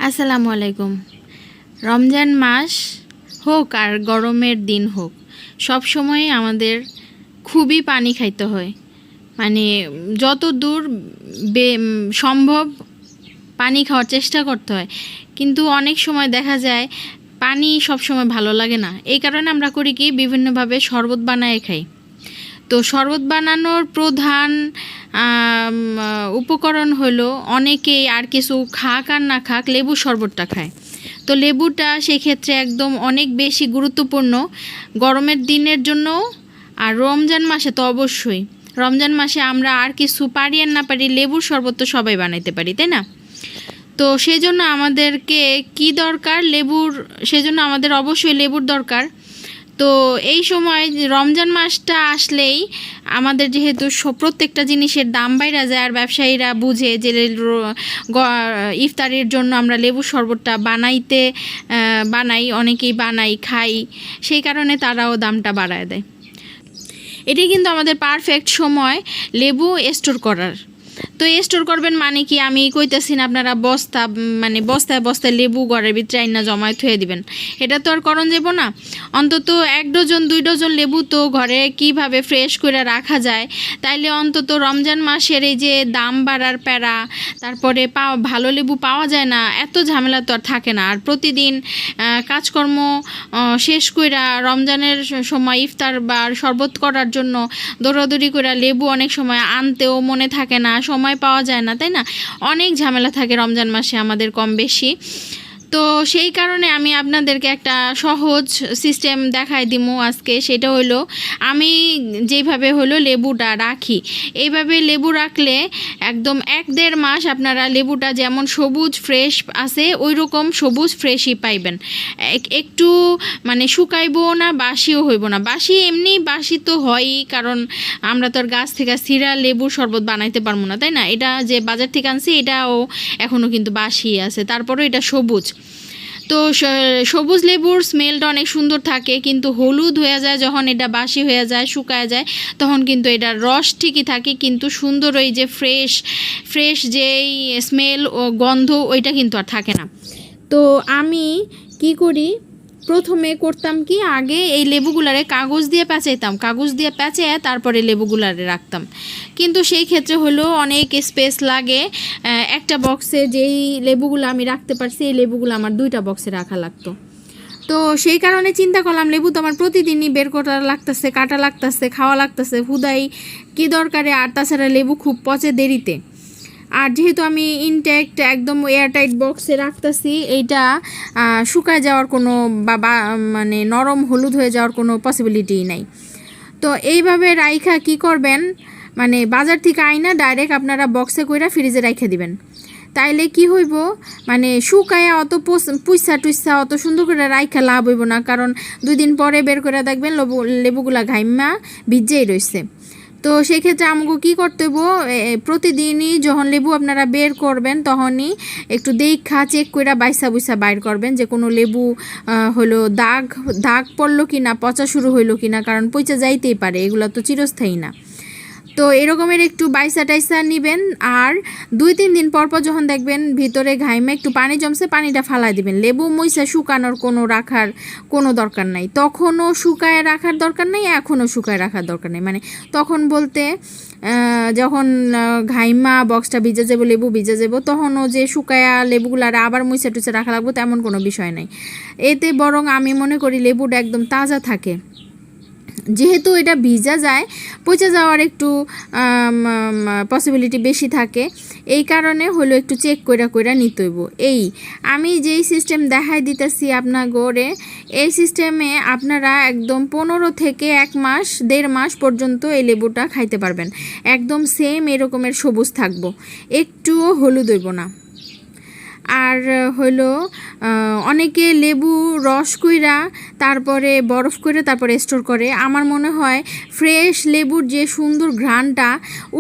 আসসালামু আলাইকুম। রমজান মাস হোক আর গরমের দিন হোক, সব সময় আমাদের খুবই পানি খাইতে হয়। মানে যত দূর সম্ভব পানি খাওয়ার চেষ্টা করতে হয়, কিন্তু অনেক সময় দেখা যায় পানি সব সময় ভালো লাগে না। এই কারণে আমরা করি কি, বিভিন্নভাবে শরবত বানায় খাই। তো শরবত বানানোর প্রধান উপকরণ হলো, অনেকেই আর কিছু খাক আর না খাক লেবুর শরবতটা খায়। তো লেবুটা সেক্ষেত্রে একদম অনেক বেশি গুরুত্বপূর্ণ গরমের দিনের জন্য। আর রমজান মাসে তো অবশ্যই, রমজান মাসে আমরা আর কিছু পারি আর না পারি, লেবুর শরবত তো সবাই বানাইতে পারি, তাই না? তো সেই জন্য আমাদেরকে কি দরকার, লেবুর। সেই জন্য আমাদের অবশ্যই লেবুর দরকার। তো এই সময় রমজান মাসটা আসলেই আমাদের যেহেতু প্রত্যেকটা জিনিসের দাম বাইরে যায়, আর ব্যবসায়ীরা বুঝে যে ইফতারের জন্য আমরা লেবু শরবতটা বানাই, অনেকেই বানাই, খাই, সেই কারণে তারাও দামটা বাড়ায় দেয়। এটি কিন্তু আমাদের পারফেক্ট সময় লেবু স্টোর করার। তো স্টোর করবেন মানে কি, আমি কইতেছি না আপনারা বস্তায় বস্তায় লেবু ঘরের ভিতরে আইনা জমায় থুয়ে দিবেন, এটা তো আর করণ যাব না। অন্তত 1 ডজন 2 ডজন লেবু তো ঘরে কিভাবে ফ্রেশ করে রাখা যায়, তাইলে অন্তত রমজান মাসের এই যে দাম বাড়ার প্যারা, তারপরে ভালো লেবু পাওয়া যায় না, এত ঝামেলা তো আর থাকে না। আর প্রতিদিন কাজকর্ম শেষ কইরা রমজানের সময় ইফতার বা শরবত করার জন্য দৌড়াদৌড়ি করে লেবু অনেক সময় আনতেও মনে থাকে না, সময় পাওয়া যায় না, তাই না? অনেক ঝামেলা থাকে রমজান মাসে আমাদের কম বেশি। তো সেই কারণে আমি আপনাদেরকে একটা সহজ সিস্টেম দেখাই দিমু আজকে। সেটা হলো, আমি যেভাবে লেবুটা রাখি, এইভাবে লেবু রাখলে একদম 1-1.5 মাস আপনারা লেবুটা যেমন সবুজ ফ্রেশ আছে, ওই রকম সবুজ ফ্রেশই পাইবেন। একটু শুকাইবো না, বাসিও হইব না। বাসি তো হয়ই, কারণ আমরা তো আর গাছ থেকে ছিঁড়া লেবুর শরবত বানাইতে পারবো না, তাই না? এটা যে বাজার থেকে আনছি, এটাও এখনও কিন্তু বাসি আছে, তারপরেও এটা সবুজ। তো সবুজ লেবুর স্মেলটা অনেক সুন্দর থাকে, কিন্তু হলুদ হয়ে যায় যখন, এটা বাসি হয়ে যায়, শুকায় যায়, তখন কিন্তু এটার রস ঠিকই থাকে, কিন্তু সুন্দর ওই যে ফ্রেশ যেই স্মেল ও গন্ধ, ওইটা কিন্তু আর থাকে না। তো আমি কি করি, প্রথমে করতাম কি, আগে এই লেবুগুলারে কাগজ দিয়ে প্যাঁচাইয়া তারপরে লেবুগুলারে রাখতাম। কিন্তু সেই ক্ষেত্রে অনেক স্পেস লাগে। একটা বক্সে যেই লেবুগুলো আমি রাখতে পারছি, এই লেবুগুলো আমার 2টা বক্সে রাখা লাগতো। তো সেই কারণে চিন্তা করলাম, লেবু তো আমার প্রতিদিনই বের করা লাগতেছে, কাটা লাগতেছে, খাওয়া লাগতেছে, হুদাই কি দরকারে। আর তাছাড়া লেবু খুব পচে দেরিতে। আর যেহেতু আমি ইনট্যাক্ট একদম এয়ারটাইট বক্সে রাখতেছি, এইটা শুকায় যাওয়ার কোনো বা নরম হলুদ হয়ে যাওয়ার কোনো পসিবিলিটিই নাই। তো এইভাবে রাইখা কি করবেন, বাজার থেকে আইনা ডাইরেক্ট আপনারা বক্সে কইরা ফ্রিজে রাইখা দিবেন। তাইলে কি হইব, শুকায়া অত পুইসা অত সুন্দর করে রাইখা লাভ হইব না, কারণ 2 দিন পরে বের করে দেখবেন লেবুগুলা ঘাইমা ভিজেই রইছে। তো সেক্ষেত্রে আমাকে কী করতে হইব, প্রতিদিনই যখন লেবু আপনারা বের করবেন, তখনই একটু চেক করে বুইসা বাইর করবেন, যে কোনো লেবু দাগ পড়লো কি না, পচা শুরু হইলো কি না, কারণ পচা যাইতেই পারে, এগুলো তো চিরস্থায়ী না। তো এরকমের একটু টাইসা নেবেন। আর 2-3 দিন পর যখন দেখবেন ভিতরে ঘাইমে একটু পানি জমছে, পানিটা ফালাই দিবেন। লেবু মুইসা শুকানোর রাখার কোনো দরকার নাই, তখনও শুকায় রাখার দরকার নেই, এখনও শুকায় রাখার দরকার নেই। তখন বলতে যখন ঘাইমা বক্সটা ভিজে যাবো, লেবু ভিজে যাবো, তখনও যে শুকায়া লেবুগুলো আবার মুইসা টুইসা রাখা লাগবো, তেমন কোনো বিষয় নাই। এতে বরং আমি মনে করি লেবুটা একদম তাজা থাকে। যেহেতু এটা ভিজা যায়, পচে যাওয়ার একটু পসিবিলিটি বেশি থাকে, এই কারণে একটু চেক কইরা নিতে হইব। আমি যেই সিস্টেম দেখাই দিতেছি আপনার গড়ে, এই সিস্টেমে আপনারা একদম 15 থেকে 1 মাস 1.5 মাস পর্যন্ত এই লেবুটা খাইতে পারবেন। একদম সেম এরকমের সবুজ থাকবো, একটুও হলুদ হইব না। আর অনেকে লেবু রস কইরা তারপরে বরফ করে তারপরে স্টোর করে। আমার মনে হয় ফ্রেশ লেবুর যে সুন্দর ঘ্রাণটা,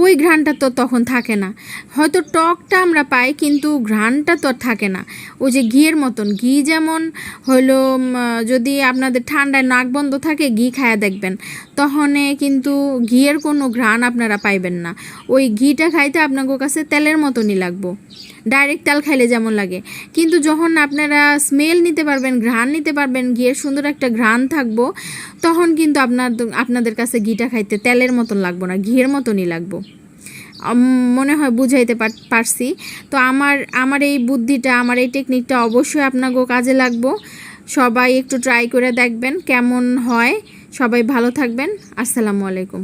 ওই ঘ্রাণটা তো তখন থাকে না। হয়তো টকটা আমরা পাই, কিন্তু ঘ্রাণটা তো আর থাকে না। ওই যে ঘিয়ের মতন, ঘি যেমন যদি আপনাদের ঠান্ডায় নাক বন্ধ থাকে, ঘি খায়া দেখবেন, তখন কিন্তু ঘিয়ের কোনো ঘ্রাণ আপনারা পাইবেন না। ওই ঘিটা খাইতে আপনাদের কাছে তেলের মতনই লাগবো, ডাইরেক্ট তেল খাইলে যেমন লাগে। কিন্তু যখন আপনারা স্মেল নিতে পারবেন, ঘ্রাণ নিতে পারবেন, ঘিয়ের সুন্দর একটা ঘ্রাণ থাকবো, তখন কিন্তু আপনাদের কাছে ঘিটা খাইতে তেলের মতন লাগবো না, ঘিয়ের মতনই লাগবো। মনে হয় বুঝাইতে পারছি। তো আমার এই বুদ্ধিটা, আমার এই টেকনিকটা অবশ্যই আপনাকেও কাজে লাগবো। সবাই একটু ট্রাই করে দেখবেন কেমন হয়। সবাই ভালো থাকবেন। আসসালামু আলাইকুম।